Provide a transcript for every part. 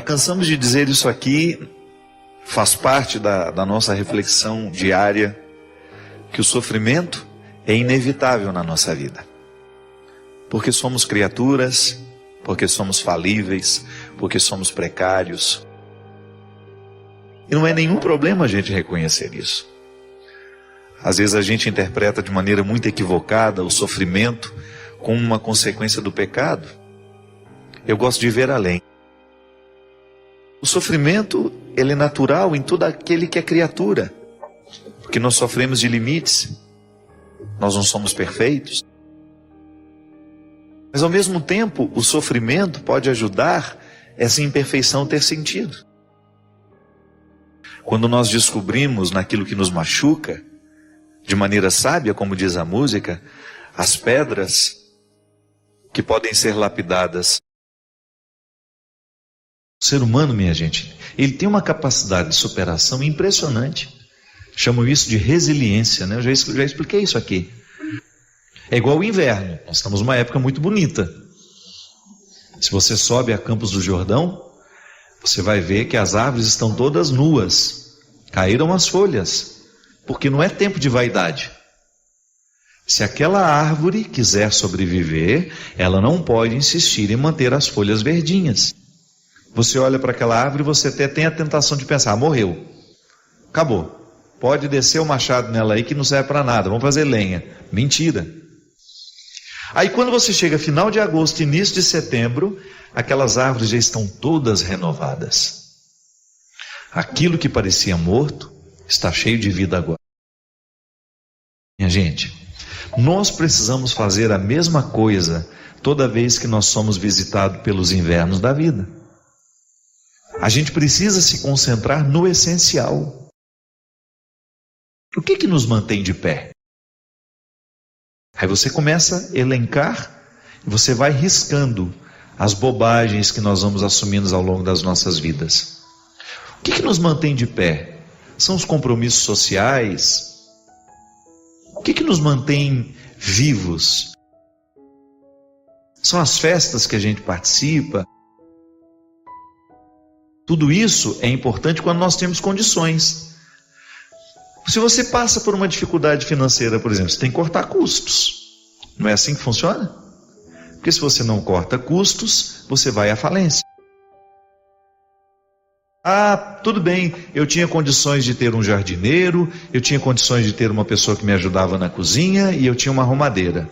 Cansamos de dizer isso aqui, faz parte da nossa reflexão diária, que o sofrimento é inevitável na nossa vida. Porque somos criaturas, porque somos falíveis, porque somos precários. E não é nenhum problema a gente reconhecer isso. Às vezes a gente interpreta de maneira muito equivocada o sofrimento como uma consequência do pecado. Eu gosto de ver além. O sofrimento, ele é natural em todo aquele que é criatura, porque nós sofremos de limites, nós não somos perfeitos. Mas ao mesmo tempo, o sofrimento pode ajudar essa imperfeição a ter sentido. Quando nós descobrimos naquilo que nos machuca, de maneira sábia, como diz a música, as pedras que podem ser lapidadas. O ser humano, minha gente, ele tem uma capacidade de superação impressionante. Chamam isso de resiliência, né? Eu já expliquei isso aqui. É igual o inverno. Nós estamos numa época muito bonita. Se você sobe a Campos do Jordão, você vai ver que as árvores estão todas nuas. Caíram as folhas, porque não é tempo de vaidade. Se aquela árvore quiser sobreviver, ela não pode insistir em manter as folhas verdinhas. Você olha para aquela árvore e você até tem a tentação de pensar, morreu, acabou, pode descer o machado nela aí que não serve para nada, vamos fazer lenha. Mentira. Aí quando você chega final de agosto, início de setembro, aquelas árvores já estão todas renovadas. Aquilo que parecia morto está cheio de vida agora. Minha gente, nós precisamos fazer a mesma coisa toda vez que nós somos visitados pelos invernos da vida. A gente precisa se concentrar no essencial. O que nos mantém de pé? Aí você começa a elencar e você vai riscando as bobagens que nós vamos assumindo ao longo das nossas vidas. O que nos mantém de pé? São os compromissos sociais? O que nos mantém vivos? São as festas que a gente participa? Tudo isso é importante quando nós temos condições. Se você passa por uma dificuldade financeira, por exemplo, você tem que cortar custos. Não é assim que funciona? Porque se você não corta custos, você vai à falência. Ah, tudo bem, eu tinha condições de ter um jardineiro, eu tinha condições de ter uma pessoa que me ajudava na cozinha e eu tinha uma arrumadeira.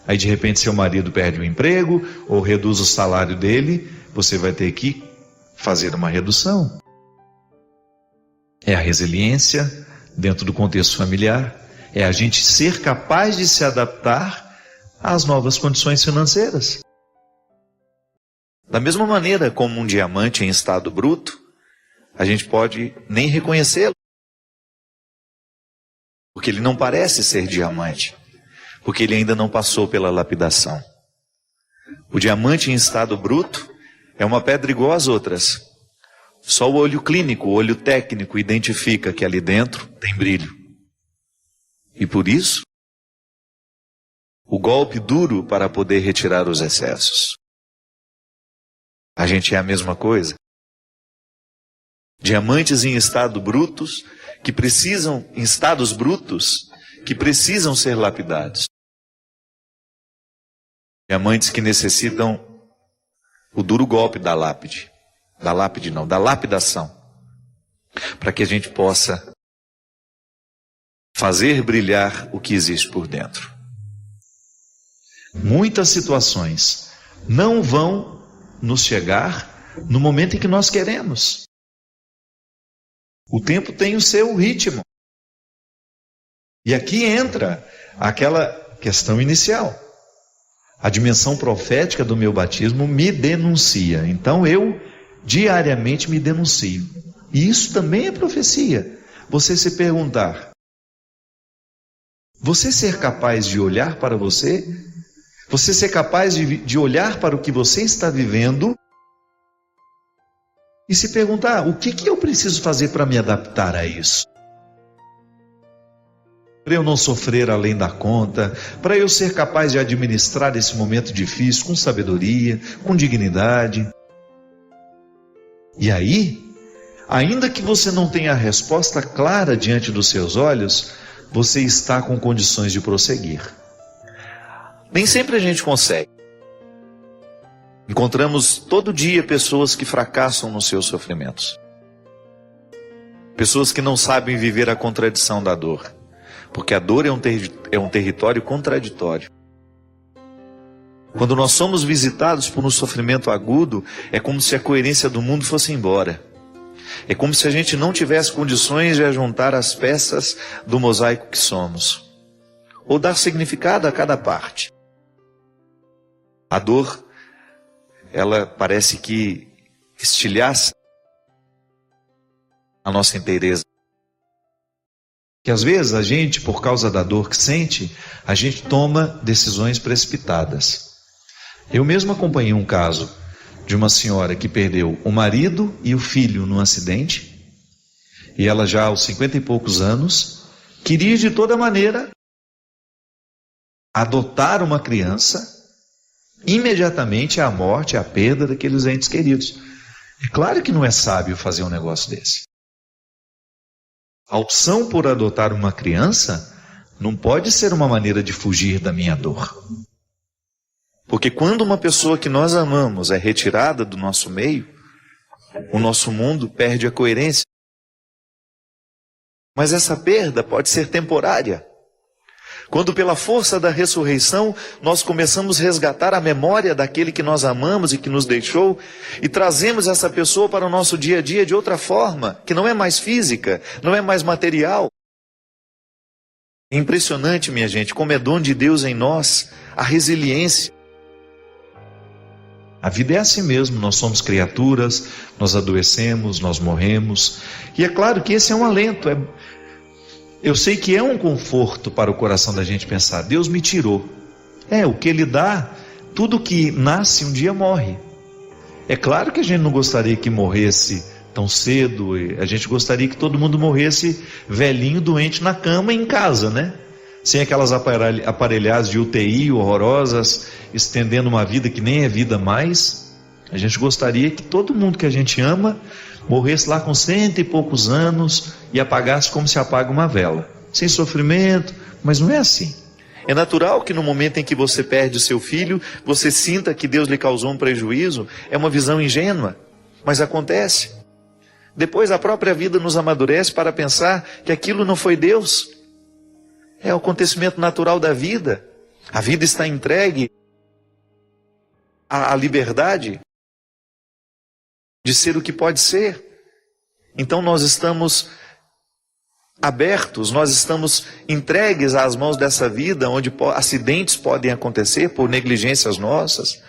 Aí de repente seu marido perde o emprego ou reduz o salário dele, você vai ter que fazer uma redução. É a resiliência dentro do contexto familiar, é a gente ser capaz de se adaptar às novas condições financeiras. Da mesma maneira como um diamante em estado bruto, a gente pode nem reconhecê-lo, porque ele não parece ser diamante, porque ele ainda não passou pela lapidação. O diamante em estado bruto é uma pedra igual às outras. Só o olho clínico, o olho técnico identifica que ali dentro tem brilho. E por isso, o golpe duro para poder retirar os excessos. A gente é a mesma coisa. Diamantes em estados brutos que precisam ser lapidados. Diamantes que necessitam o duro golpe da lapidação, para que a gente possa fazer brilhar o que existe por dentro. Muitas situações não vão nos chegar no momento em que nós queremos. O tempo tem o seu ritmo. E aqui entra aquela questão inicial. A dimensão profética do meu batismo me denuncia. Então eu diariamente me denuncio. E isso também é profecia. Você se perguntar, você ser capaz de olhar para você? Você ser capaz de olhar para o que você está vivendo e se perguntar, o que eu preciso fazer para me adaptar a isso? Para eu não sofrer além da conta, para eu ser capaz de administrar esse momento difícil com sabedoria, com dignidade. E aí, ainda que você não tenha a resposta clara diante dos seus olhos, você está com condições de prosseguir. Nem sempre a gente consegue. Encontramos todo dia pessoas que fracassam nos seus sofrimentos. Pessoas que não sabem viver a contradição da dor. Porque a dor é um território contraditório. Quando nós somos visitados por um sofrimento agudo, é como se a coerência do mundo fosse embora. É como se a gente não tivesse condições de ajuntar as peças do mosaico que somos, ou dar significado a cada parte. A dor, ela parece que estilhaça a nossa inteireza. Que às vezes a gente, por causa da dor que sente, a gente toma decisões precipitadas. Eu mesmo acompanhei um caso de uma senhora que perdeu o marido e o filho num acidente, e ela já aos 50 e poucos anos, queria de toda maneira adotar uma criança imediatamente à morte, à perda daqueles entes queridos. É claro que não é sábio fazer um negócio desse. A opção por adotar uma criança não pode ser uma maneira de fugir da minha dor. Porque quando uma pessoa que nós amamos é retirada do nosso meio, o nosso mundo perde a coerência. Mas essa perda pode ser temporária. Quando pela força da ressurreição nós começamos a resgatar a memória daquele que nós amamos e que nos deixou, e trazemos essa pessoa para o nosso dia a dia de outra forma, que não é mais física, não é mais material. É impressionante, minha gente, como é dom de Deus em nós a resiliência. A vida é assim mesmo, nós somos criaturas, nós adoecemos, nós morremos. E é claro que esse é um alento. Eu sei que é um conforto para o coração da gente pensar, Deus me tirou. O que Ele dá, tudo que nasce um dia morre. É claro que a gente não gostaria que morresse tão cedo, a gente gostaria que todo mundo morresse velhinho, doente na cama em casa, né? Sem aquelas aparelhagens de UTI horrorosas, estendendo uma vida que nem é vida mais. A gente gostaria que todo mundo que a gente ama morresse lá com 100 e poucos anos e apagasse como se apaga uma vela, sem sofrimento, mas não é assim. É natural que no momento em que você perde o seu filho, você sinta que Deus lhe causou um prejuízo. É uma visão ingênua, mas acontece. Depois a própria vida nos amadurece para pensar que aquilo não foi Deus. É o acontecimento natural da vida. A vida está entregue à liberdade de ser o que pode ser. Então nós estamos abertos, nós estamos entregues às mãos dessa vida, onde acidentes podem acontecer por negligências nossas,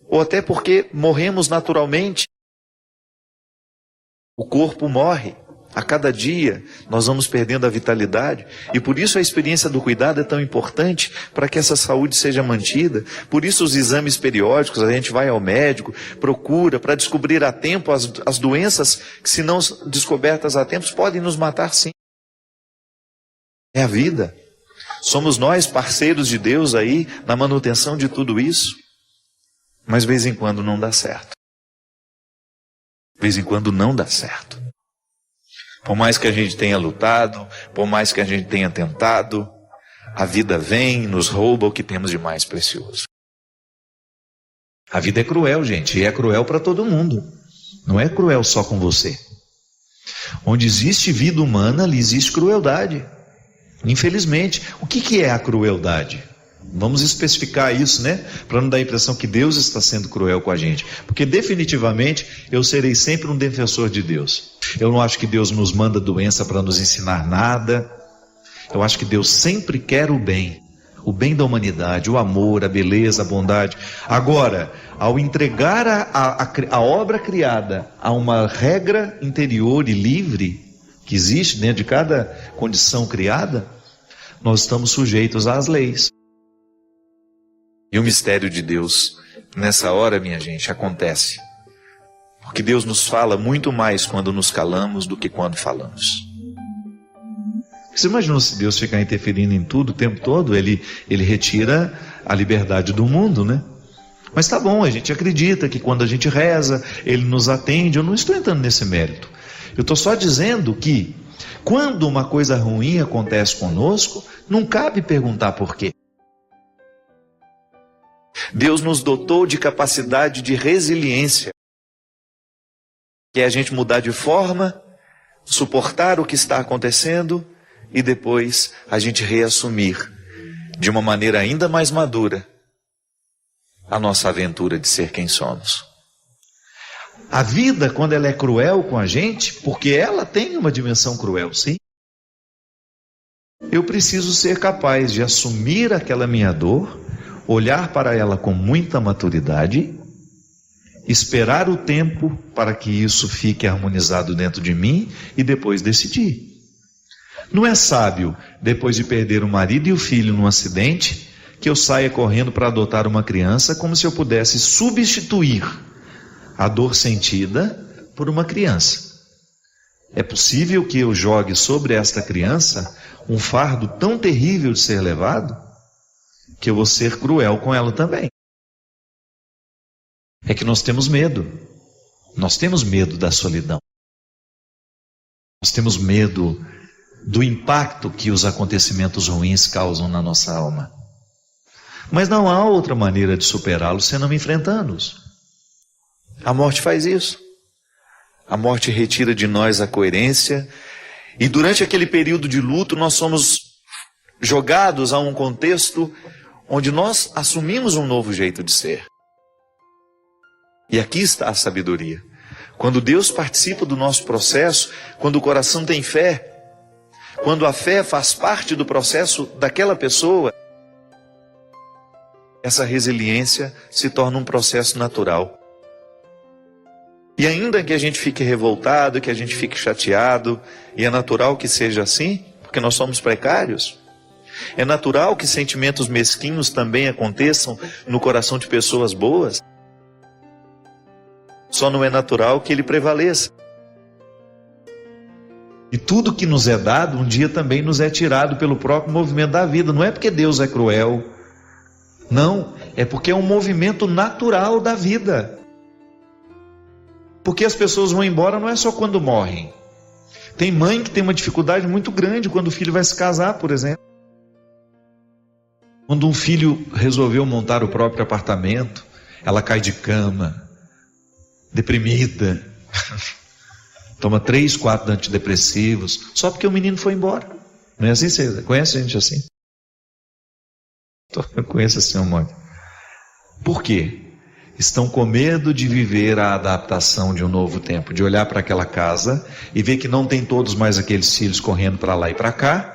ou até porque morremos naturalmente. O corpo morre. A cada dia nós vamos perdendo a vitalidade, e por isso a experiência do cuidado é tão importante para que essa saúde seja mantida. Por isso os exames periódicos, a gente vai ao médico, procura para descobrir a tempo as doenças que, se não descobertas a tempo, podem nos matar sim. É a vida. Somos nós parceiros de Deus aí na manutenção de tudo isso, mas de vez em quando não dá certo. De vez em quando não dá certo. Por mais que a gente tenha lutado, por mais que a gente tenha tentado, a vida vem e nos rouba o que temos de mais precioso. A vida é cruel, gente, e é cruel para todo mundo. Não é cruel só com você. Onde existe vida humana, ali existe crueldade. Infelizmente, o que é a crueldade? Vamos especificar isso, né? Para não dar a impressão que Deus está sendo cruel com a gente. Porque definitivamente eu serei sempre um defensor de Deus. Eu não acho que Deus nos manda doença para nos ensinar nada. Eu acho que Deus sempre quer o bem da humanidade, o amor, a beleza, a bondade. Agora, ao entregar a obra criada a uma regra interior e livre, que existe dentro de cada condição criada, nós estamos sujeitos às leis. E o mistério de Deus, nessa hora, minha gente, acontece. Porque Deus nos fala muito mais quando nos calamos do que quando falamos. Você imagina se Deus ficar interferindo em tudo o tempo todo? Ele retira a liberdade do mundo, né? Mas tá bom, a gente acredita que quando a gente reza, Ele nos atende. Eu não estou entrando nesse mérito. Eu estou só dizendo que quando uma coisa ruim acontece conosco, não cabe perguntar por quê. Deus nos dotou de capacidade de resiliência, que é a gente mudar de forma, suportar o que está acontecendo e depois a gente reassumir de uma maneira ainda mais madura a nossa aventura de ser quem somos. A vida, quando ela é cruel com a gente, porque ela tem uma dimensão cruel, sim, eu preciso ser capaz de assumir aquela minha dor, olhar para ela com muita maturidade, esperar o tempo para que isso fique harmonizado dentro de mim e depois decidir. Não é sábio, depois de perder o marido e o filho num acidente, que eu saia correndo para adotar uma criança como se eu pudesse substituir a dor sentida por uma criança. É possível que eu jogue sobre esta criança um fardo tão terrível de ser levado, que eu vou ser cruel com ela também. É que nós temos medo. Nós temos medo da solidão. Nós temos medo do impacto que os acontecimentos ruins causam na nossa alma. Mas não há outra maneira de superá-los senão enfrentando-os. A morte faz isso. A morte retira de nós a coerência, e durante aquele período de luto nós somos jogados a um contexto onde nós assumimos um novo jeito de ser. E aqui está a sabedoria. Quando Deus participa do nosso processo, quando o coração tem fé, quando a fé faz parte do processo daquela pessoa, essa resiliência se torna um processo natural. E ainda que a gente fique revoltado, que a gente fique chateado, e é natural que seja assim, porque nós somos precários, é natural que sentimentos mesquinhos também aconteçam no coração de pessoas boas, só não é natural que ele prevaleça. E tudo que nos é dado, um dia também nos é tirado pelo próprio movimento da vida. Não é porque Deus é cruel, não, é porque é um movimento natural da vida. Porque as pessoas vão embora não é só quando morrem. Tem mãe que tem uma dificuldade muito grande quando o filho vai se casar, por exemplo. Quando um filho resolveu montar o próprio apartamento, ela cai de cama, deprimida, toma 3, 4 antidepressivos, só porque o menino foi embora. Não é assim, César? Conhece gente assim? Eu conheço assim um monte. Por quê? Estão com medo de viver a adaptação de um novo tempo, de olhar para aquela casa e ver que não tem todos mais aqueles filhos correndo para lá e para cá,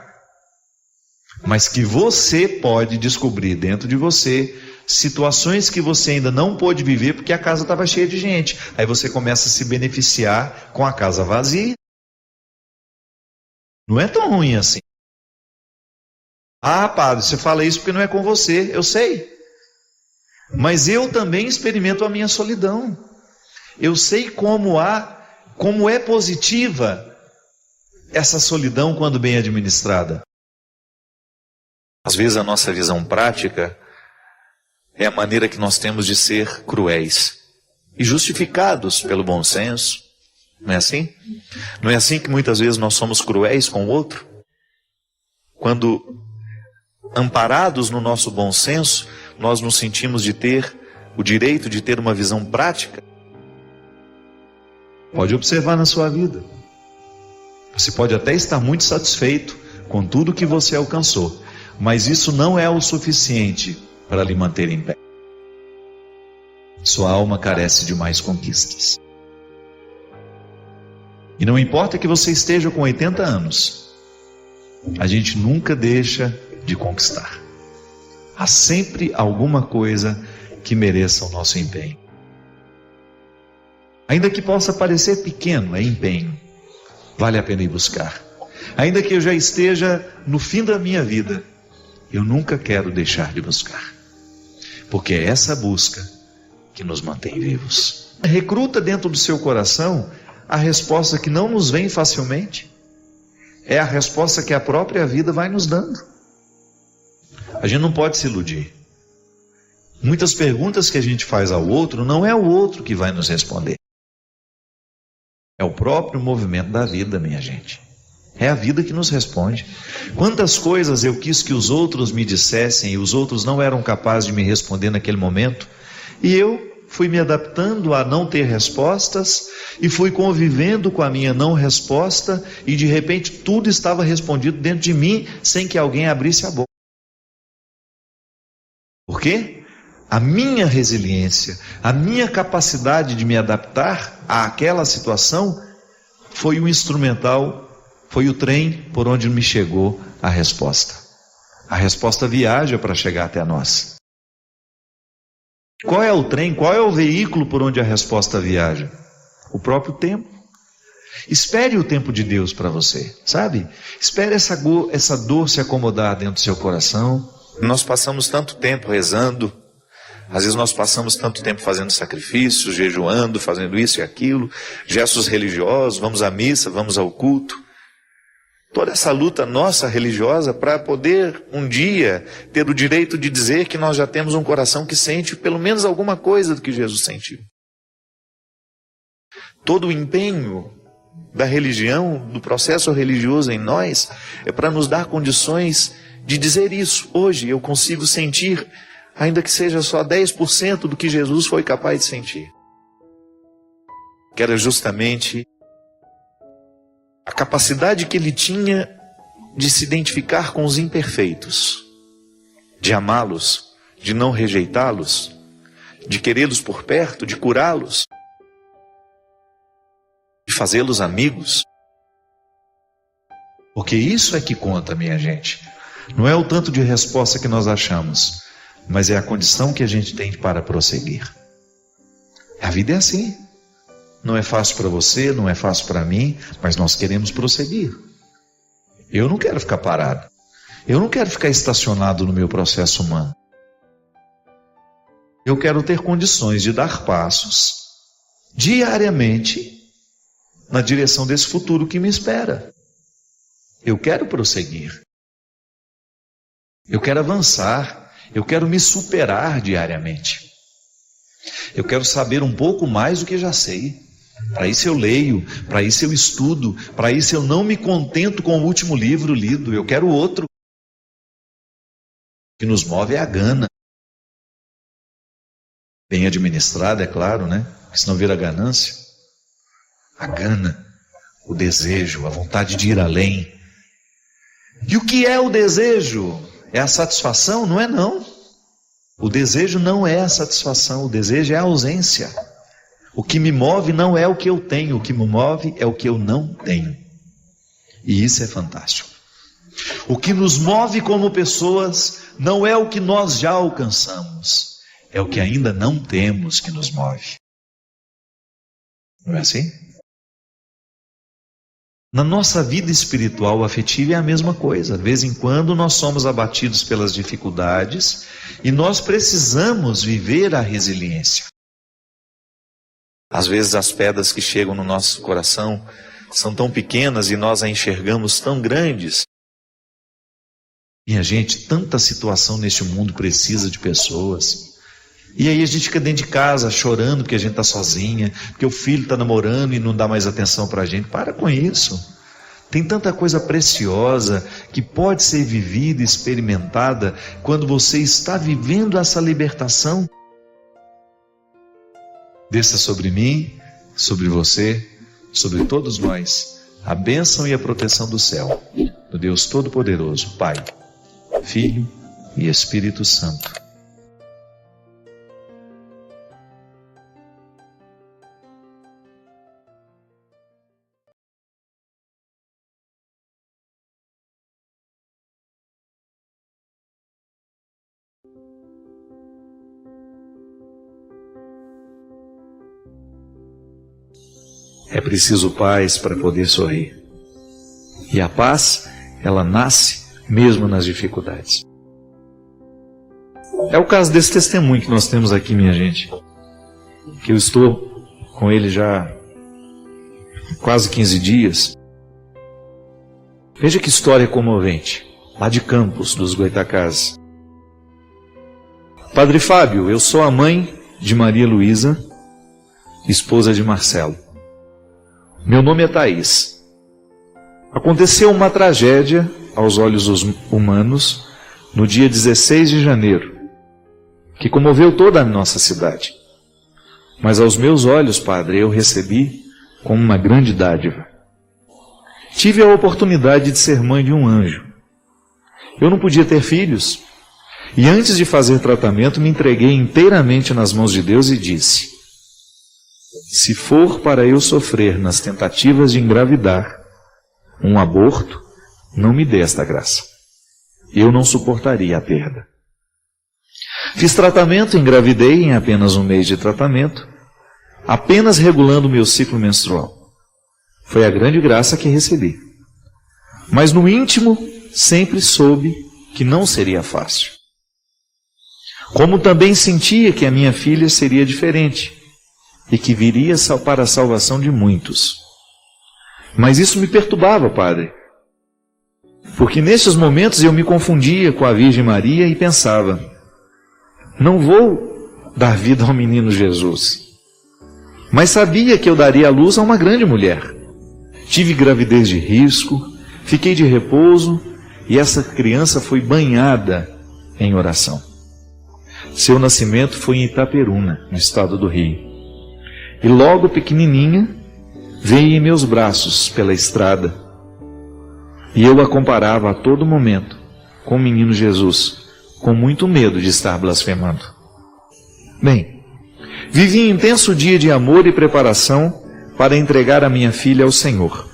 mas que você pode descobrir dentro de você situações que você ainda não pôde viver porque a casa estava cheia de gente. Aí você começa a se beneficiar com a casa vazia. Não é tão ruim assim. Ah, padre, você fala isso porque não é com você. Eu sei. Mas eu também experimento a minha solidão. Eu sei como é positiva essa solidão quando bem administrada. Às vezes a nossa visão prática é a maneira que nós temos de ser cruéis e justificados pelo bom senso. Não é assim? Não é assim que muitas vezes nós somos cruéis com o outro? Quando amparados no nosso bom senso, nós nos sentimos de ter o direito de ter uma visão prática. Pode observar na sua vida. Você pode até estar muito satisfeito com tudo que você alcançou, mas isso não é o suficiente para lhe manter em pé. Sua alma carece de mais conquistas. E não importa que você esteja com 80 anos, a gente nunca deixa de conquistar. Há sempre alguma coisa que mereça o nosso empenho. Ainda que possa parecer pequeno, é empenho. Vale a pena ir buscar. Ainda que eu já esteja no fim da minha vida, eu nunca quero deixar de buscar. Porque é essa busca que nos mantém vivos. Recruta dentro do seu coração a resposta que não nos vem facilmente. É a resposta que a própria vida vai nos dando. A gente não pode se iludir. Muitas perguntas que a gente faz ao outro, não é o outro que vai nos responder. É o próprio movimento da vida, minha gente. É a vida que nos responde. Quantas coisas eu quis que os outros me dissessem e os outros não eram capazes de me responder naquele momento, e eu fui me adaptando a não ter respostas e fui convivendo com a minha não resposta, e de repente tudo estava respondido dentro de mim sem que alguém abrisse a boca. Por quê? A minha resiliência, a minha capacidade de me adaptar àquela situação foi o instrumental, foi o trem por onde me chegou a resposta. A resposta viaja para chegar até nós. Qual é o trem, qual é o veículo por onde a resposta viaja? O próprio tempo. Espere o tempo de Deus para você, sabe? Espere essa dor se acomodar dentro do seu coração. Nós passamos tanto tempo rezando, às vezes nós passamos tanto tempo fazendo sacrifícios, jejuando, fazendo isso e aquilo, gestos religiosos, vamos à missa, vamos ao culto. Toda essa luta nossa religiosa para poder um dia ter o direito de dizer que nós já temos um coração que sente pelo menos alguma coisa do que Jesus sentiu. Todo o empenho da religião, do processo religioso em nós, é para nos dar condições de dizer isso. Hoje eu consigo sentir, ainda que seja só 10% do que Jesus foi capaz de sentir. Que era justamente a capacidade que ele tinha de se identificar com os imperfeitos, de amá-los, de não rejeitá-los, de querê-los por perto, de curá-los, de fazê-los amigos. Porque isso é que conta, minha gente. Não é o tanto de resposta que nós achamos, mas é a condição que a gente tem para prosseguir. A vida é assim. Não é fácil para você, não é fácil para mim, mas nós queremos prosseguir. Eu não quero ficar parado. Eu não quero ficar estacionado no meu processo humano. Eu quero ter condições de dar passos diariamente na direção desse futuro que me espera. Eu quero prosseguir. Eu quero avançar. Eu quero me superar diariamente. Eu quero saber um pouco mais do que já sei. Para isso eu leio, para isso eu estudo, para isso eu não me contento com o último livro lido, eu quero outro. O que nos move é a gana. Bem administrada, é claro, né? Porque senão vira ganância. A gana, o desejo, a vontade de ir além. E o que é o desejo? É a satisfação? Não é não. O desejo não é a satisfação, o desejo é a ausência. O que me move não é o que eu tenho, o que me move é o que eu não tenho. E isso é fantástico. O que nos move como pessoas não é o que nós já alcançamos, é o que ainda não temos que nos move. Não é assim? Na nossa vida espiritual afetiva é a mesma coisa. De vez em quando nós somos abatidos pelas dificuldades e nós precisamos viver a resiliência. Às vezes as pedras que chegam no nosso coração são tão pequenas e nós a enxergamos tão grandes. Minha gente, tanta situação neste mundo precisa de pessoas. E aí a gente fica dentro de casa chorando porque a gente está sozinha, porque o filho está namorando e não dá mais atenção para a gente. Para com isso. Tem tanta coisa preciosa que pode ser vivida e experimentada quando você está vivendo essa libertação. Desça sobre mim, sobre você, sobre todos nós, a bênção e a proteção do céu, do Deus Todo-Poderoso, Pai, Filho e Espírito Santo. É preciso paz para poder sorrir. E a paz, ela nasce mesmo nas dificuldades. É o caso desse testemunho que nós temos aqui, minha gente. Que eu estou com ele já há quase 15 dias. Veja que história comovente. Lá de Campos, dos Goitacazes. Padre Fábio, eu sou a mãe de Maria Luísa, esposa de Marcelo. Meu nome é Thaís. Aconteceu uma tragédia aos olhos humanos no dia 16 de janeiro, que comoveu toda a nossa cidade. Mas aos meus olhos, Padre, eu recebi como uma grande dádiva. Tive a oportunidade de ser mãe de um anjo. Eu não podia ter filhos, e antes de fazer tratamento me entreguei inteiramente nas mãos de Deus e disse: se for para eu sofrer nas tentativas de engravidar um aborto, não me dê esta graça. Eu não suportaria a perda. Fiz tratamento, engravidei em apenas um mês de tratamento, apenas regulando meu ciclo menstrual. Foi a grande graça que recebi. Mas no íntimo, sempre soube que não seria fácil. Como também sentia que a minha filha seria diferente e que viria para a salvação de muitos. Mas isso me perturbava, Padre, porque nesses momentos eu me confundia com a Virgem Maria e pensava: não vou dar vida ao menino Jesus. Mas sabia que eu daria à luz a uma grande mulher. Tive gravidez de risco, fiquei de repouso e essa criança foi banhada em oração. Seu nascimento foi em Itaperuna, no estado do Rio. E logo pequenininha, veio em meus braços pela estrada. E eu a comparava a todo momento com o menino Jesus, com muito medo de estar blasfemando. Bem, vivi um intenso dia de amor e preparação para entregar a minha filha ao Senhor.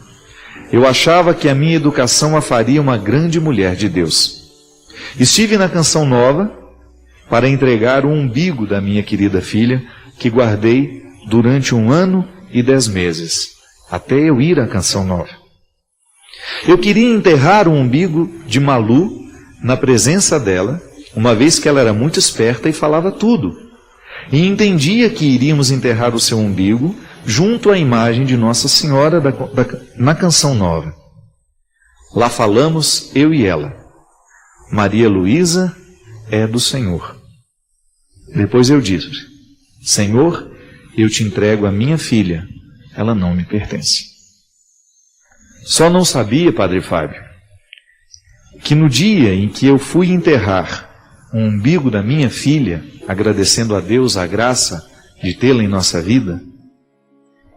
Eu achava que a minha educação a faria uma grande mulher de Deus. Estive na Canção Nova para entregar o umbigo da minha querida filha, que guardei durante 1 ano e 10 meses, até eu ir à Canção Nova. Eu queria enterrar o umbigo de Malu na presença dela, uma vez que ela era muito esperta e falava tudo, e entendia que iríamos enterrar o seu umbigo junto à imagem de Nossa Senhora na Canção Nova. Lá falamos, eu e ela: Maria Luísa é do Senhor. Depois eu disse: Senhor, eu te entrego a minha filha, ela não me pertence. Só não sabia, Padre Fábio, que no dia em que eu fui enterrar o umbigo da minha filha, agradecendo a Deus a graça de tê-la em nossa vida,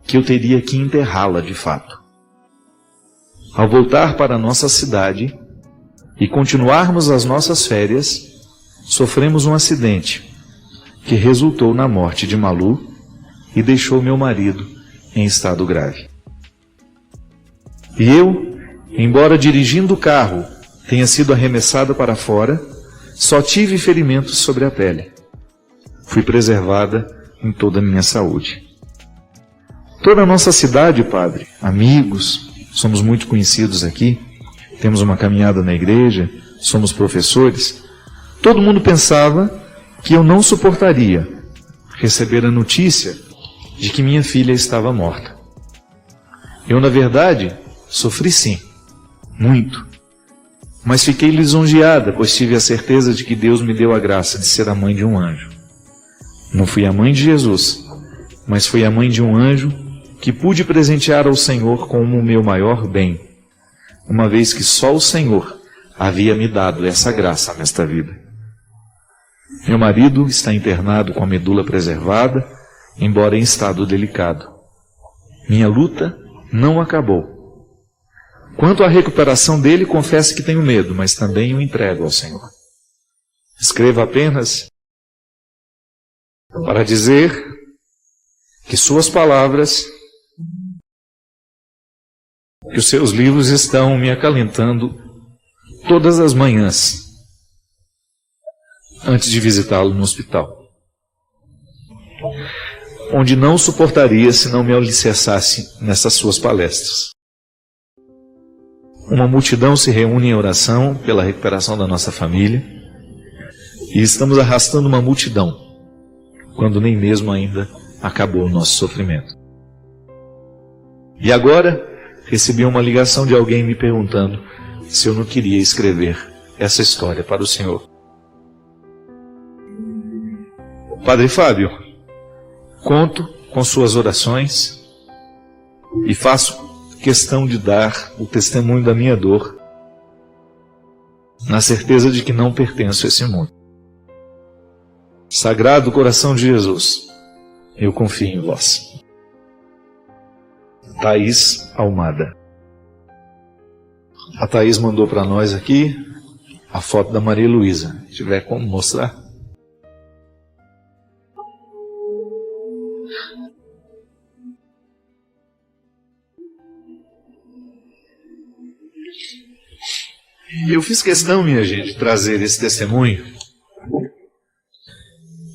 que eu teria que enterrá-la de fato. Ao voltar para a nossa cidade e continuarmos as nossas férias, sofremos um acidente que resultou na morte de Malu e deixou meu marido em estado grave. E eu, embora dirigindo o carro tenha sido arremessado para fora, só tive ferimentos sobre a pele. Fui preservada em toda a minha saúde. Toda a nossa cidade, Padre, amigos, somos muito conhecidos aqui, temos uma caminhada na igreja, somos professores, todo mundo pensava que eu não suportaria receber a notícia de que minha filha estava morta. Eu, na verdade, sofri sim, muito, mas fiquei lisonjeada, pois tive a certeza de que Deus me deu a graça de ser a mãe de um anjo. Não fui a mãe de Jesus, mas fui a mãe de um anjo que pude presentear ao Senhor como o meu maior bem, uma vez que só o Senhor havia me dado essa graça nesta vida. Meu marido está internado com a medula preservada, embora em estado delicado. Minha luta não acabou. Quanto à recuperação dele, confesso que tenho medo, mas também o entrego ao Senhor. Escrevo apenas para dizer que suas palavras, que os seus livros estão me acalentando todas as manhãs, antes de visitá-lo no hospital, onde não suportaria se não me alicerçasse nessas suas palestras. Uma multidão se reúne em oração pela recuperação da nossa família, e estamos arrastando uma multidão, quando nem mesmo ainda acabou o nosso sofrimento. E agora, recebi uma ligação de alguém me perguntando se eu não queria escrever essa história para o Senhor. Padre Fábio, conto com suas orações e faço questão de dar o testemunho da minha dor, na certeza de que não pertenço a esse mundo. Sagrado coração de Jesus, eu confio em vós. Thaís Almada. A Thaís mandou para nós aqui a foto da Maria Luísa. Se tiver como mostrar. Eu fiz questão, minha gente, de trazer esse testemunho,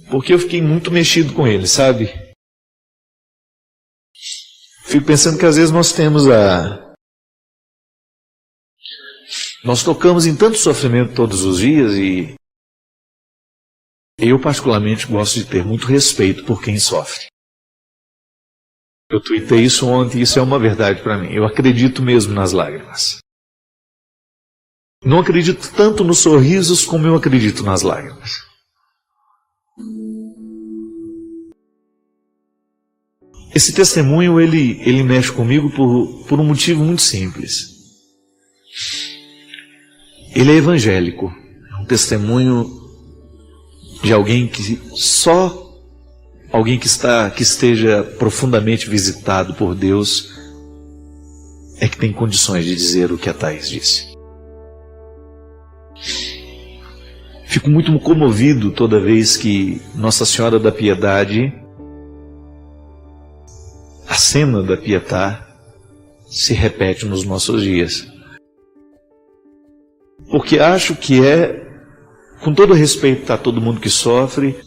porque eu fiquei muito mexido com ele, sabe? Fico pensando que às vezes nós tocamos em tanto sofrimento todos os dias e eu particularmente gosto de ter muito respeito por quem sofre. Eu tuitei isso ontem e isso é uma verdade para mim. Eu acredito mesmo nas lágrimas. Não acredito tanto nos sorrisos como eu acredito nas lágrimas. Esse testemunho, ele mexe comigo por um motivo muito simples. Ele é evangélico. É um testemunho de alguém que que esteja profundamente visitado por Deus é que tem condições de dizer o que a Thaís disse. Fico muito comovido toda vez que Nossa Senhora da Piedade, a cena da Pietà, se repete nos nossos dias. Porque acho que com todo respeito a todo mundo que sofre,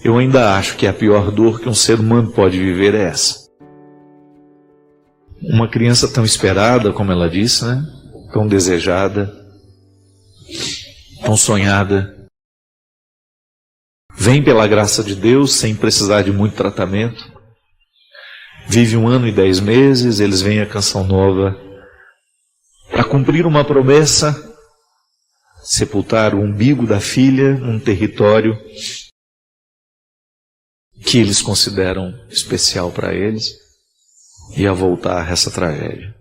eu ainda acho que a pior dor que um ser humano pode viver é essa. Uma criança tão esperada, como ela disse, né? Tão desejada, tão sonhada, vem pela graça de Deus sem precisar de muito tratamento, vive 1 ano e 10 meses, eles veem a Canção Nova para cumprir uma promessa, sepultar o umbigo da filha num território que eles consideram especial para eles, e a voltar a essa tragédia.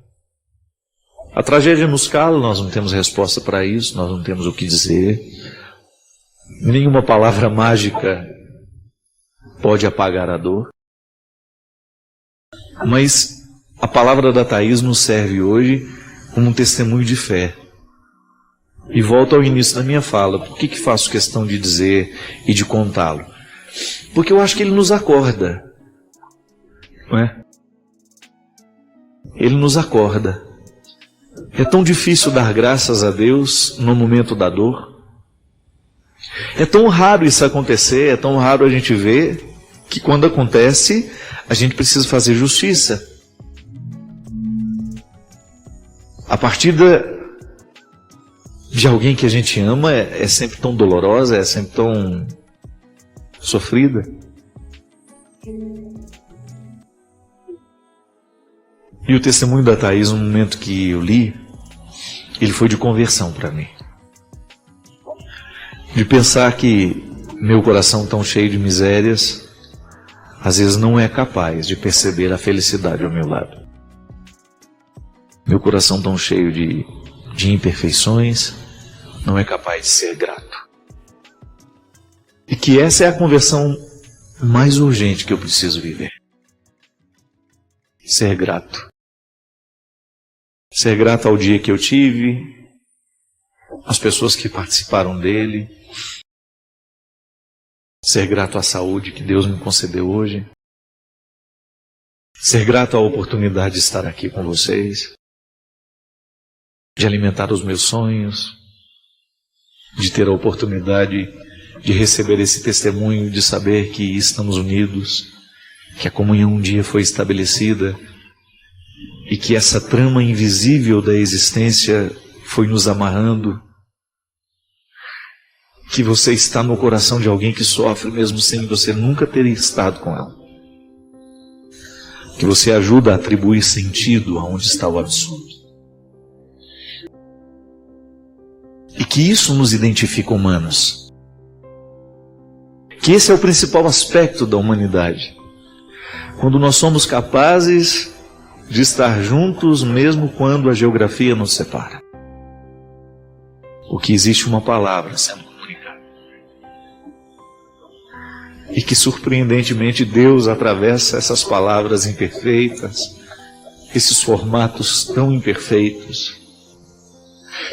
A tragédia nos cala, nós não temos resposta para isso, nós não temos o que dizer. Nenhuma palavra mágica pode apagar a dor. Mas a palavra da Thaís nos serve hoje como um testemunho de fé. E volto ao início da minha fala. Por que faço questão de dizer e de contá-lo? Porque eu acho que ele nos acorda. Não é? Ele nos acorda. É tão difícil dar graças a Deus no momento da dor. É tão raro isso acontecer, é tão raro a gente ver, que quando acontece, a gente precisa fazer justiça. A partida de alguém que a gente ama é sempre tão dolorosa, é sempre tão sofrida. E o testemunho da Thaís, no momento que eu li, ele foi de conversão para mim. De pensar que meu coração tão cheio de misérias, às vezes não é capaz de perceber a felicidade ao meu lado. Meu coração tão cheio de imperfeições, não é capaz de ser grato. E que essa é a conversão mais urgente que eu preciso viver. Ser grato. Ser grato ao dia que eu tive, às pessoas que participaram dele. Ser grato à saúde que Deus me concedeu hoje. Ser grato à oportunidade de estar aqui com vocês. De alimentar os meus sonhos. De ter a oportunidade de receber esse testemunho, de saber que estamos unidos, que a comunhão um dia foi estabelecida e que essa trama invisível da existência foi nos amarrando, que você está no coração de alguém que sofre mesmo sem você nunca ter estado com ela, que você ajuda a atribuir sentido aonde está o absurdo, e que isso nos identifica humanos, Que esse é o principal aspecto da humanidade. Quando nós somos capazes de estar juntos, mesmo quando a geografia nos separa. Porque existe uma palavra sendo comunicada. E que surpreendentemente Deus atravessa essas palavras imperfeitas, esses formatos tão imperfeitos,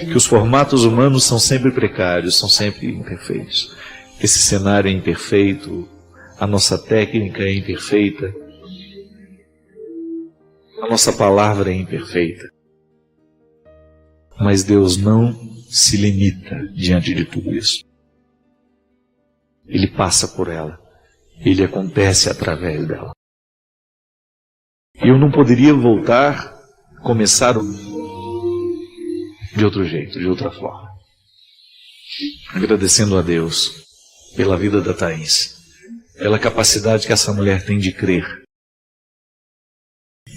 que os formatos humanos são sempre precários, são sempre imperfeitos. Esse cenário é imperfeito, a nossa técnica é imperfeita, a nossa palavra é imperfeita. Mas Deus não se limita diante de tudo isso. Ele passa por ela. Ele acontece através dela. E eu não poderia voltar, começar de outro jeito, de outra forma. Agradecendo a Deus pela vida da Thaís, pela capacidade que essa mulher tem de crer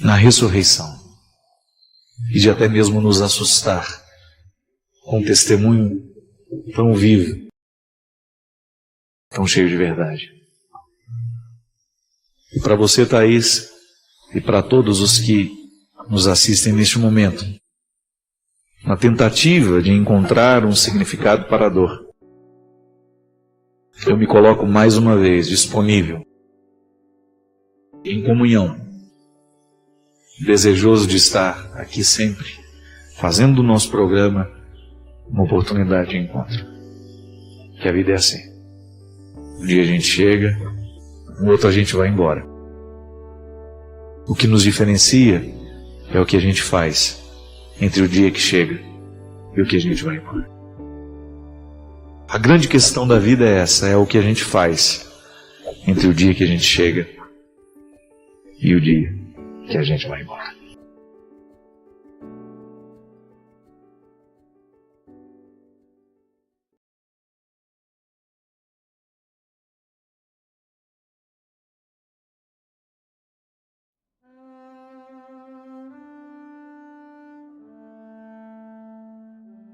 na ressurreição e de até mesmo nos assustar com um testemunho tão vivo, tão cheio de verdade. E para você, Thaís, e para todos os que nos assistem neste momento, na tentativa de encontrar um significado para a dor, eu me coloco mais uma vez disponível, em comunhão, desejoso de estar aqui sempre, fazendo do nosso programa uma oportunidade de encontro. Que a vida é assim. Um dia a gente chega, no outro a gente vai embora. O que nos diferencia é o que a gente faz entre o dia que chega e o que a gente vai embora. A grande questão da vida é essa, é o que a gente faz entre o dia que a gente chega e o dia que a gente vai embora.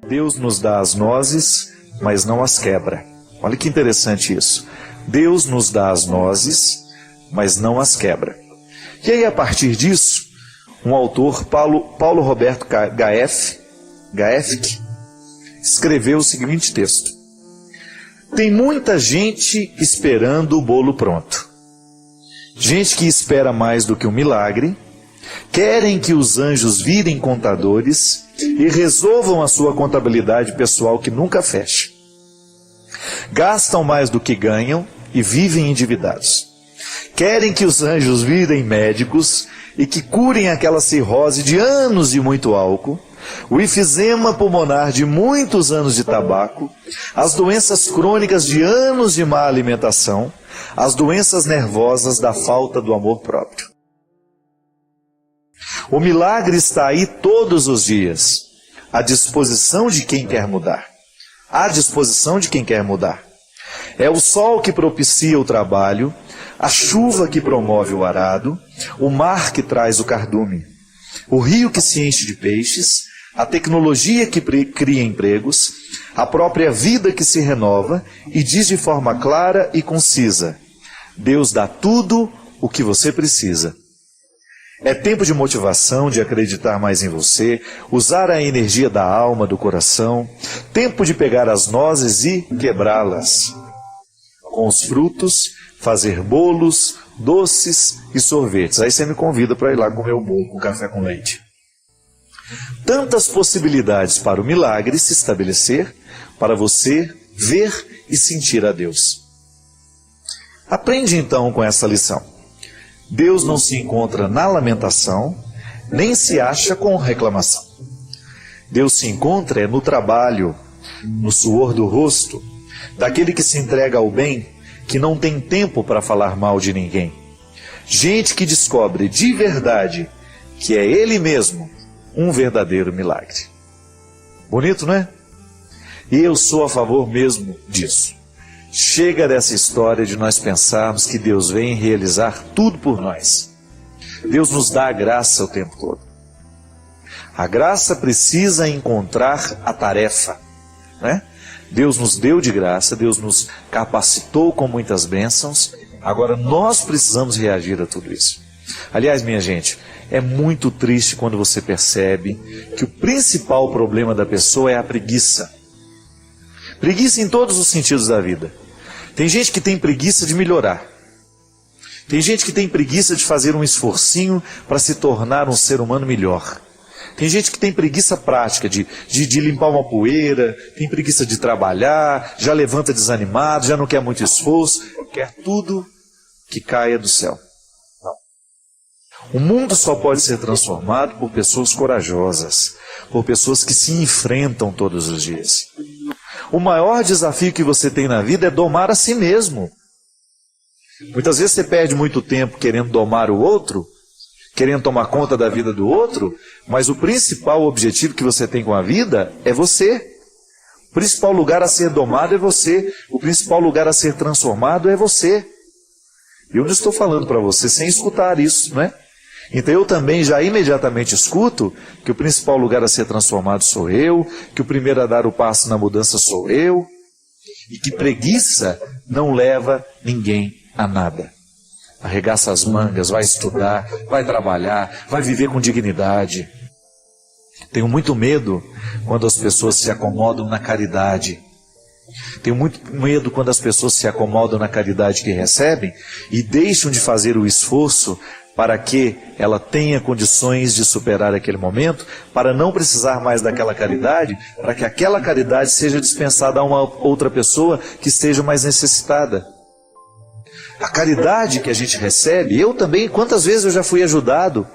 Deus nos dá as nozes, mas não as quebra. Olha que interessante isso. Deus nos dá as nozes, mas não as quebra. E aí, a partir disso, um autor, Paulo Roberto Gaefke, escreveu o seguinte texto: tem muita gente esperando o bolo pronto. Gente que espera mais do que um milagre, querem que os anjos virem contadores e resolvam a sua contabilidade pessoal que nunca fecha. Gastam mais do que ganham e vivem endividados. Querem que os anjos virem médicos e que curem aquela cirrose de anos de muito álcool, o enfisema pulmonar de muitos anos de tabaco, as doenças crônicas de anos de má alimentação, as doenças nervosas da falta do amor próprio. O milagre está aí todos os dias, à disposição de quem quer mudar. À disposição de quem quer mudar. É o sol que propicia o trabalho, a chuva que promove o arado, o mar que traz o cardume, o rio que se enche de peixes, a tecnologia que cria empregos, a própria vida que se renova e diz de forma clara e concisa: Deus dá tudo o que você precisa. É tempo de motivação, de acreditar mais em você, usar a energia da alma, do coração. Tempo de pegar as nozes e quebrá-las. Com os frutos, fazer bolos, doces e sorvetes. Aí você me convida para ir lá comer o bolo com café com leite. Tantas possibilidades para o milagre se estabelecer, para você ver e sentir a Deus. Aprende então com essa lição. Deus não se encontra na lamentação, nem se acha com reclamação. Deus se encontra no trabalho, no suor do rosto, daquele que se entrega ao bem, que não tem tempo para falar mal de ninguém. Gente que descobre de verdade que é Ele mesmo um verdadeiro milagre. Bonito, não é? E eu sou a favor mesmo disso. Chega dessa história de nós pensarmos que Deus vem realizar tudo por nós. Deus nos dá a graça o tempo todo. A graça precisa encontrar a tarefa, né? Deus nos deu de graça, Deus nos capacitou com muitas bênçãos. Agora nós precisamos reagir a tudo isso. Aliás, minha gente, é muito triste quando você percebe que o principal problema da pessoa é a preguiça. Preguiça em todos os sentidos da vida. Tem gente que tem preguiça de melhorar. Tem gente que tem preguiça de fazer um esforcinho para se tornar um ser humano melhor. Tem gente que tem preguiça prática de limpar uma poeira, tem preguiça de trabalhar, já levanta desanimado, já não quer muito esforço, quer tudo que caia do céu. Não. O mundo só pode ser transformado por pessoas corajosas, por pessoas que se enfrentam todos os dias. O maior desafio que você tem na vida é domar a si mesmo. Muitas vezes você perde muito tempo querendo domar o outro, querendo tomar conta da vida do outro, mas o principal objetivo que você tem com a vida é você. O principal lugar a ser domado é você. O principal lugar a ser transformado é você. Eu não estou falando para você sem escutar isso, não é? Então eu também já imediatamente escuto que o principal lugar a ser transformado sou eu, que o primeiro a dar o passo na mudança sou eu, e que preguiça não leva ninguém a nada. Arregaça as mangas, vai estudar, vai trabalhar, vai viver com dignidade. Tenho muito medo quando as pessoas se acomodam na caridade. Tenho muito medo quando as pessoas se acomodam na caridade que recebem e deixam de fazer o esforço para que ela tenha condições de superar aquele momento, para não precisar mais daquela caridade, para que aquela caridade seja dispensada a uma outra pessoa que esteja mais necessitada. A caridade que a gente recebe, eu também, quantas vezes eu já fui ajudado?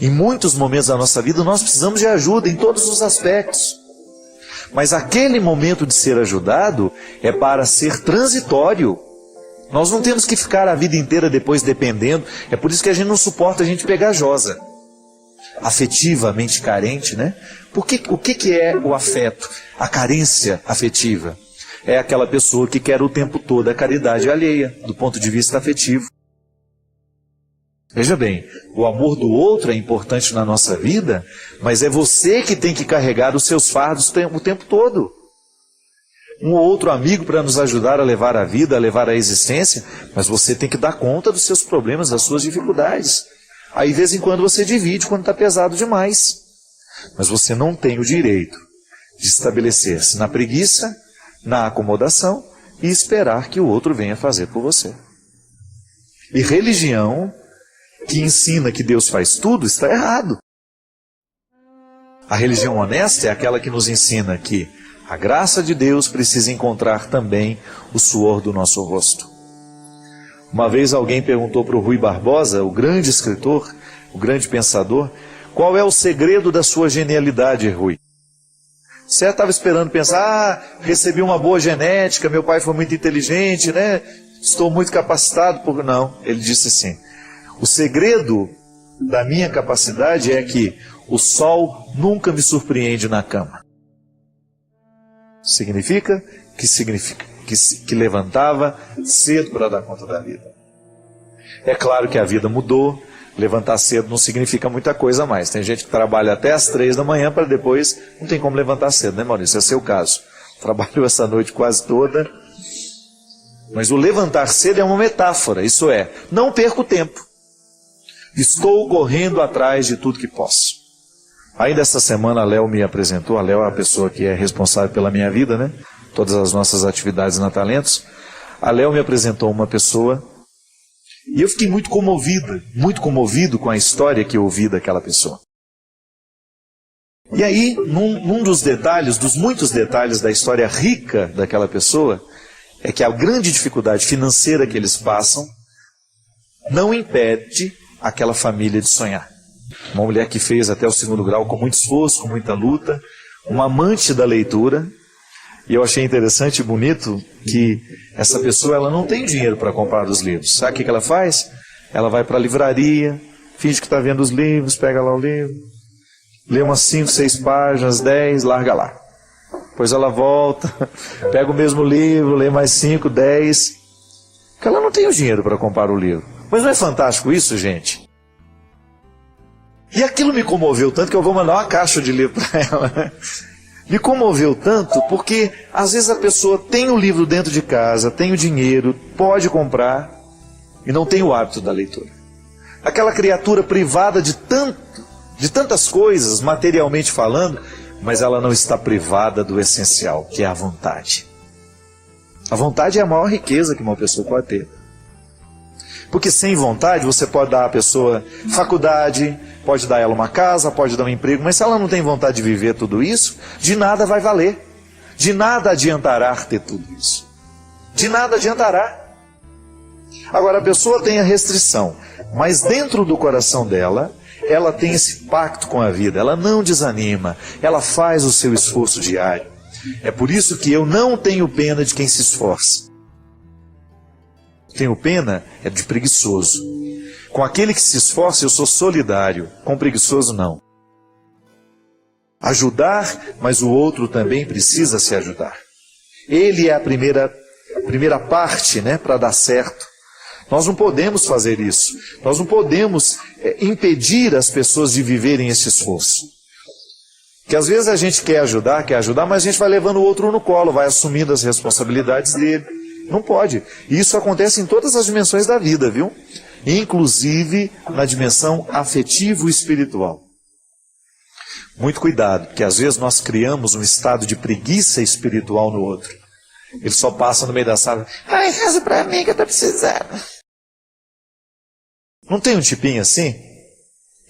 Em muitos momentos da nossa vida nós precisamos de ajuda em todos os aspectos. Mas aquele momento de ser ajudado é para ser transitório. Nós não temos que ficar a vida inteira depois dependendo. É por isso que a gente não suporta a gente pegajosa. Afetivamente carente, né? O que é o afeto? A carência afetiva. É aquela pessoa que quer o tempo todo a caridade alheia, do ponto de vista afetivo. Veja bem, o amor do outro é importante na nossa vida, mas é você que tem que carregar os seus fardos o tempo todo. Um ou outro amigo para nos ajudar a levar a vida, a levar a existência, mas você tem que dar conta dos seus problemas, das suas dificuldades. Aí, de vez em quando, você divide quando está pesado demais. Mas você não tem o direito de estabelecer-se na preguiça, na acomodação e esperar que o outro venha fazer por você. E religião que ensina que Deus faz tudo está errado. A religião honesta é aquela que nos ensina que a graça de Deus precisa encontrar também o suor do nosso rosto. Uma vez alguém perguntou para o Rui Barbosa, o grande escritor, o grande pensador, qual é o segredo da sua genialidade, Rui? Você estava esperando pensar, recebi uma boa genética, meu pai foi muito inteligente, né? Estou muito capacitado. Não, ele disse assim, o segredo da minha capacidade é que o sol nunca me surpreende na cama. Significa que levantava cedo para dar conta da vida. É claro que a vida mudou, levantar cedo não significa muita coisa mais. Tem gente que trabalha até às 3 da manhã para depois, não tem como levantar cedo, né, Maurício? Esse é o seu caso. Trabalhou essa noite quase toda. Mas o levantar cedo é uma metáfora, isso é, não perco tempo. Estou correndo atrás de tudo que posso. Ainda essa semana a Léo me apresentou, a Léo é a pessoa que é responsável pela minha vida, né? Todas as nossas atividades na Talentos. A Léo me apresentou uma pessoa e eu fiquei muito comovido com a história que eu ouvi daquela pessoa. E aí, num dos detalhes, dos muitos detalhes da história rica daquela pessoa, é que a grande dificuldade financeira que eles passam não impede aquela família de sonhar. Uma mulher que fez até o 2º grau com muito esforço, com muita luta, uma amante da leitura. E eu achei interessante e bonito que essa pessoa ela não tem dinheiro para comprar os livros. Sabe o que ela faz? Ela vai para a livraria, finge que está vendo os livros, pega lá o livro, lê umas 5, 6 páginas, 10, larga lá. Depois ela volta, pega o mesmo livro, lê mais 5, 10. Porque ela não tem o dinheiro para comprar o livro. Mas não é fantástico isso, gente? E aquilo me comoveu tanto que eu vou mandar uma caixa de livro para ela. Me comoveu tanto porque às vezes a pessoa tem o livro dentro de casa, tem o dinheiro, pode comprar e não tem o hábito da leitura. Aquela criatura privada de tantas coisas, materialmente falando, mas ela não está privada do essencial, que é a vontade. A vontade é a maior riqueza que uma pessoa pode ter. Porque sem vontade você pode dar à pessoa faculdade, pode dar a ela uma casa, pode dar um emprego, mas se ela não tem vontade de viver tudo isso, de nada vai valer. De nada adiantará ter tudo isso. De nada adiantará. Agora a pessoa tem a restrição, mas dentro do coração dela, ela tem esse pacto com a vida, ela não desanima, ela faz o seu esforço diário. É por isso que eu não tenho pena de quem se esforça. Tenho pena é de preguiçoso. Com aquele que se esforça eu sou solidário, com preguiçoso não. Ajudar, mas o outro também precisa se ajudar. Ele é a primeira parte, para dar certo. Nós não podemos fazer isso. Nós não podemos impedir as pessoas de viverem esse esforço. Que às vezes a gente quer ajudar, mas a gente vai levando o outro no colo, vai assumindo as responsabilidades dele. Não pode. E isso acontece em todas as dimensões da vida, viu? Inclusive na dimensão afetivo-espiritual. Muito cuidado, porque às vezes nós criamos um estado de preguiça espiritual no outro. Ele só passa no meio da sala. Ai, reza pra mim que eu tô precisando. Não tem um tipinho assim?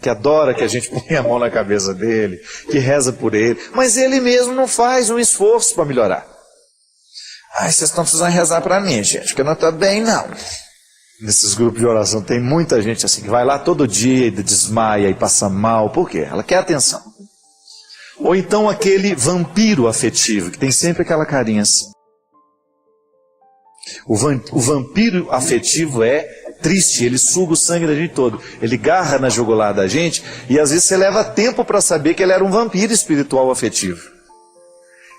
Que adora que a gente põe a mão na cabeça dele, que reza por ele, mas ele mesmo não faz um esforço para melhorar. Ai, vocês estão precisando rezar para mim, gente, porque eu não estou bem, não. Nesses grupos de oração tem muita gente assim, que vai lá todo dia e desmaia e passa mal. Por quê? Ela quer atenção. Ou então aquele vampiro afetivo, que tem sempre aquela carinha assim. O vampiro afetivo é triste, ele suga o sangue da gente todo. Ele garra na jugular da gente e às vezes você leva tempo para saber que ele era um vampiro espiritual afetivo.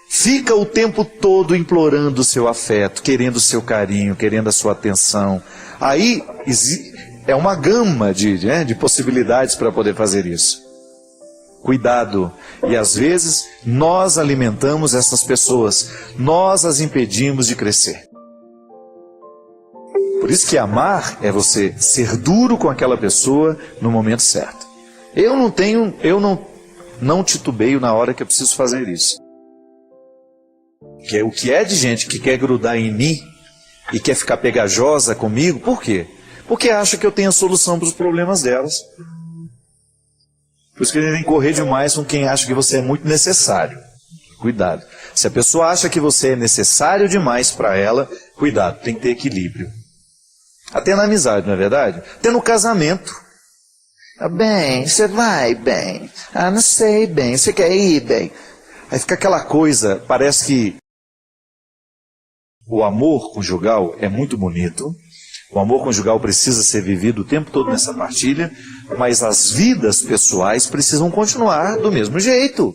Fica o tempo todo implorando o seu afeto, querendo o seu carinho, querendo a sua atenção. Aí é uma gama de possibilidades para poder fazer isso. Cuidado. E às vezes nós alimentamos essas pessoas, nós as impedimos de crescer. Por isso que amar é você ser duro com aquela pessoa no momento certo. Eu não titubeio na hora que eu preciso fazer isso. O que é de gente que quer grudar em mim e quer ficar pegajosa comigo, por quê? Porque acha que eu tenho a solução para os problemas delas. Por isso que ele tem que correr demais com quem acha que você é muito necessário. Cuidado. Se a pessoa acha que você é necessário demais para ela, cuidado, tem que ter equilíbrio. Até na amizade, não é verdade? Até no casamento. Bem, você vai bem. Não sei bem, você quer ir bem. Aí fica aquela coisa, parece que o amor conjugal é muito bonito. O amor conjugal precisa ser vivido o tempo todo nessa partilha, mas as vidas pessoais precisam continuar do mesmo jeito.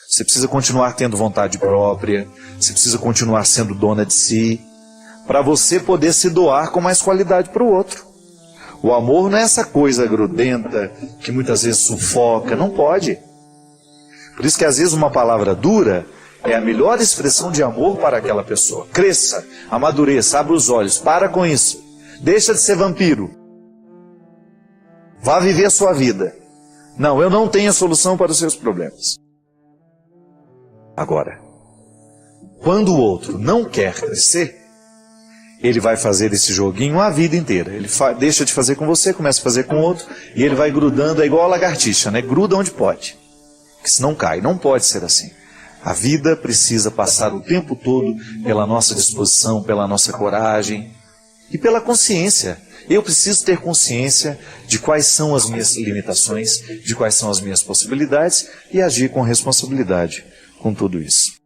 Você precisa continuar tendo vontade própria, você precisa continuar sendo dona de si, para você poder se doar com mais qualidade para o outro. O amor não é essa coisa grudenta que muitas vezes sufoca, não pode. Por isso que às vezes uma palavra dura é a melhor expressão de amor para aquela pessoa. Cresça, amadureça, abra os olhos, para com isso. Deixa de ser vampiro. Vá viver a sua vida. Não, eu não tenho a solução para os seus problemas. Agora, quando o outro não quer crescer, ele vai fazer esse joguinho a vida inteira. Ele deixa de fazer com você, começa a fazer com o outro, e ele vai grudando, é igual a lagartixa, gruda onde pode. Porque senão cai, não pode ser assim. A vida precisa passar o tempo todo pela nossa disposição, pela nossa coragem e pela consciência. Eu preciso ter consciência de quais são as minhas limitações, de quais são as minhas possibilidades e agir com responsabilidade com tudo isso.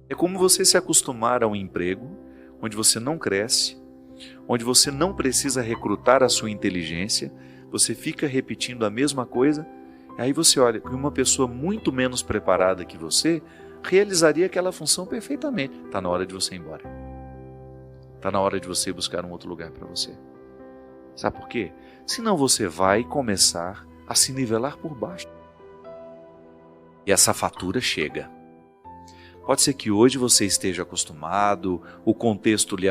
É como você se acostumar a um emprego onde você não cresce, onde você não precisa recrutar a sua inteligência, você fica repetindo a mesma coisa Aí você olha que uma pessoa muito menos preparada que você realizaria aquela função perfeitamente. Está na hora de você ir embora. Está na hora de você buscar um outro lugar para você. Sabe por quê? Senão você vai começar a se nivelar por baixo. E essa fatura chega. Pode ser que hoje você esteja acostumado, o contexto lhe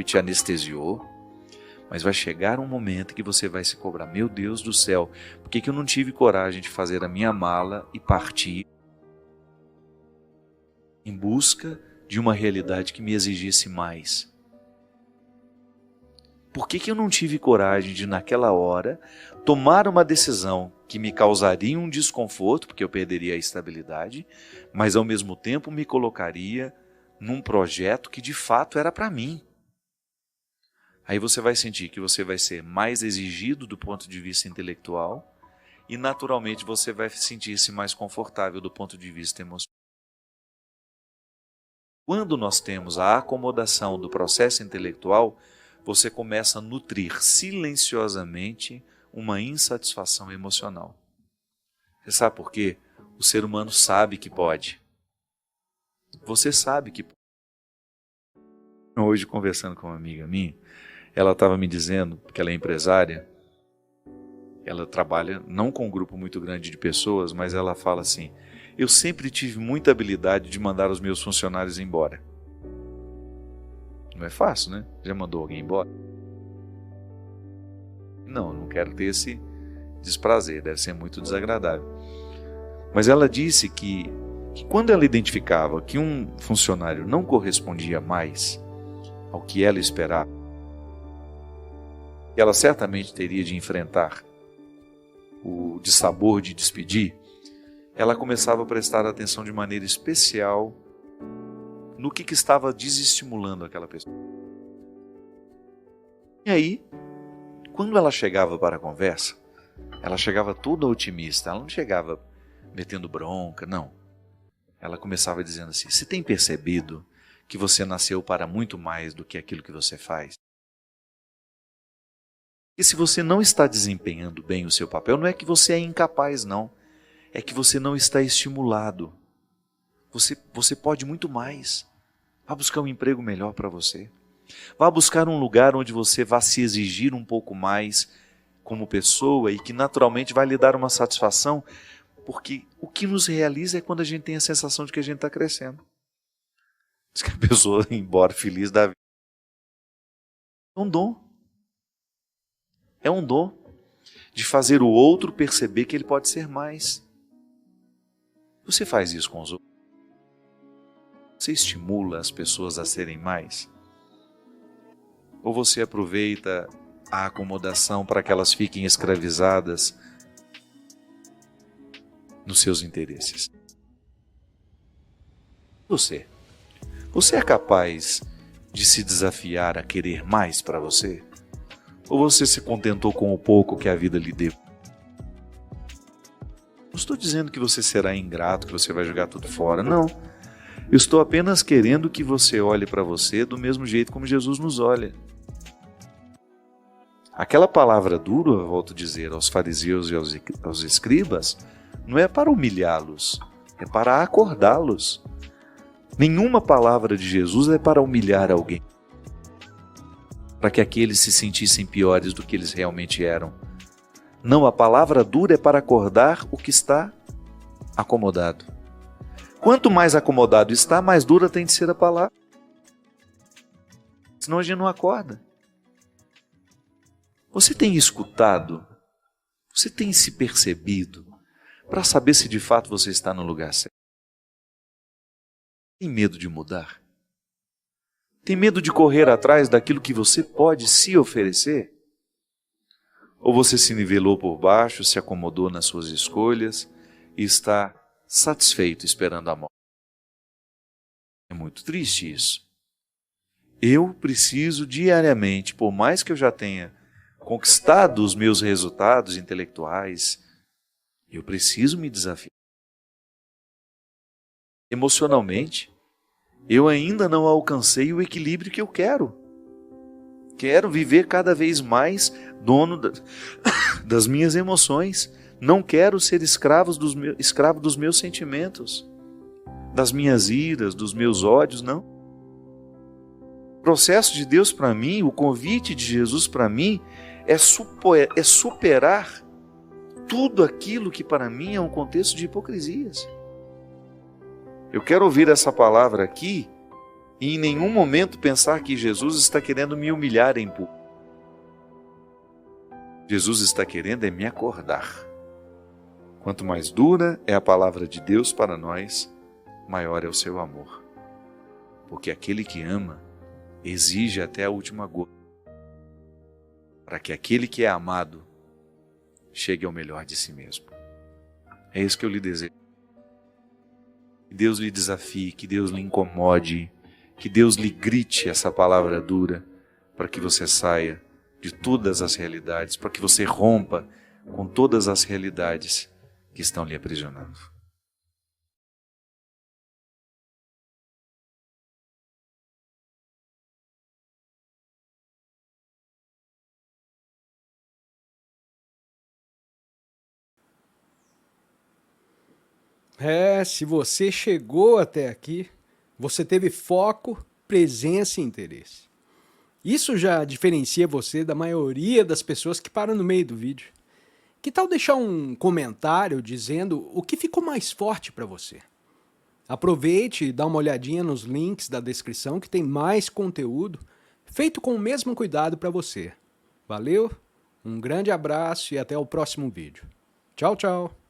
te anestesiou, mas vai chegar um momento que você vai se cobrar: meu Deus do céu, por que eu não tive coragem de fazer a minha mala e partir em busca de uma realidade que me exigisse mais? Por que eu não tive coragem de, naquela hora, tomar uma decisão que me causaria um desconforto, porque eu perderia a estabilidade, mas ao mesmo tempo me colocaria num projeto que de fato era para mim? Aí você vai sentir que você vai ser mais exigido do ponto de vista intelectual e naturalmente você vai sentir-se mais confortável do ponto de vista emocional. Quando nós temos a acomodação do processo intelectual, você começa a nutrir silenciosamente uma insatisfação emocional. Você sabe por quê? O ser humano sabe que pode. Você sabe que pode. Hoje, conversando com uma amiga minha, ela estava me dizendo que ela é empresária, ela trabalha não com um grupo muito grande de pessoas, mas ela fala assim: eu sempre tive muita habilidade de mandar os meus funcionários embora. Não é fácil, né? Já mandou alguém embora? Não quero ter esse desprazer, deve ser muito desagradável. Mas ela disse que quando ela identificava que um funcionário não correspondia mais ao que ela esperava, ela certamente teria de enfrentar o dissabor de despedir, ela começava a prestar atenção de maneira especial no que estava desestimulando aquela pessoa. E aí, quando ela chegava para a conversa, ela chegava toda otimista, ela não chegava metendo bronca, não. Ela começava dizendo assim: você tem percebido que você nasceu para muito mais do que aquilo que você faz? E se você não está desempenhando bem o seu papel, não é que você é incapaz, não. É que você não está estimulado. Você pode muito mais. Vá buscar um emprego melhor para você. Vá buscar um lugar onde você vá se exigir um pouco mais como pessoa e que naturalmente vai lhe dar uma satisfação, porque o que nos realiza é quando a gente tem a sensação de que a gente está crescendo. Diz que a pessoa ir embora feliz da vida. É um dom. É um dom de fazer o outro perceber que ele pode ser mais. Você faz isso com os outros? Você estimula as pessoas a serem mais? Ou você aproveita a acomodação para que elas fiquem escravizadas nos seus interesses? Você é capaz de se desafiar a querer mais para você? Ou você se contentou com o pouco que a vida lhe deu? Não estou dizendo que você será ingrato, que você vai jogar tudo fora, não. Eu estou apenas querendo que você olhe para você do mesmo jeito como Jesus nos olha. Aquela palavra dura, eu volto a dizer, aos fariseus e aos escribas, não é para humilhá-los, é para acordá-los. Nenhuma palavra de Jesus é para humilhar alguém, para que aqueles se sentissem piores do que eles realmente eram. Não, a palavra dura é para acordar o que está acomodado. Quanto mais acomodado está, mais dura tem de ser a palavra. Senão a gente não acorda. Você tem escutado? Você tem se percebido para saber se de fato você está no lugar certo? Tem medo de mudar? Tem medo de correr atrás daquilo que você pode se oferecer? Ou você se nivelou por baixo, se acomodou nas suas escolhas e está satisfeito esperando a morte? É muito triste isso. Eu preciso diariamente, por mais que eu já tenha conquistado os meus resultados intelectuais, eu preciso me desafiar. Emocionalmente, eu ainda não alcancei o equilíbrio que eu quero. Quero viver cada vez mais dono das minhas emoções, Não quero ser escravo dos meus sentimentos, das minhas iras, dos meus ódios, não. O processo de Deus para mim, o convite de Jesus para mim, é superar tudo aquilo que para mim é um contexto de hipocrisias. Eu quero ouvir essa palavra aqui e em nenhum momento pensar que Jesus está querendo me humilhar em público. Jesus está querendo é me acordar. Quanto mais dura é a palavra de Deus para nós, maior é o seu amor. Porque aquele que ama exige até a última gota, para que aquele que é amado chegue ao melhor de si mesmo. É isso que eu lhe desejo. Que Deus lhe desafie, que Deus lhe incomode, que Deus lhe grite essa palavra dura, para que você saia de todas as realidades, para que você rompa com todas as realidades que estão lhe aprisionando. Se você chegou até aqui, você teve foco, presença e interesse. Isso já diferencia você da maioria das pessoas que param no meio do vídeo. Que tal deixar um comentário dizendo o que ficou mais forte para você? Aproveite e dá uma olhadinha nos links da descrição que tem mais conteúdo feito com o mesmo cuidado para você. Valeu, um grande abraço e até o próximo vídeo. Tchau, tchau!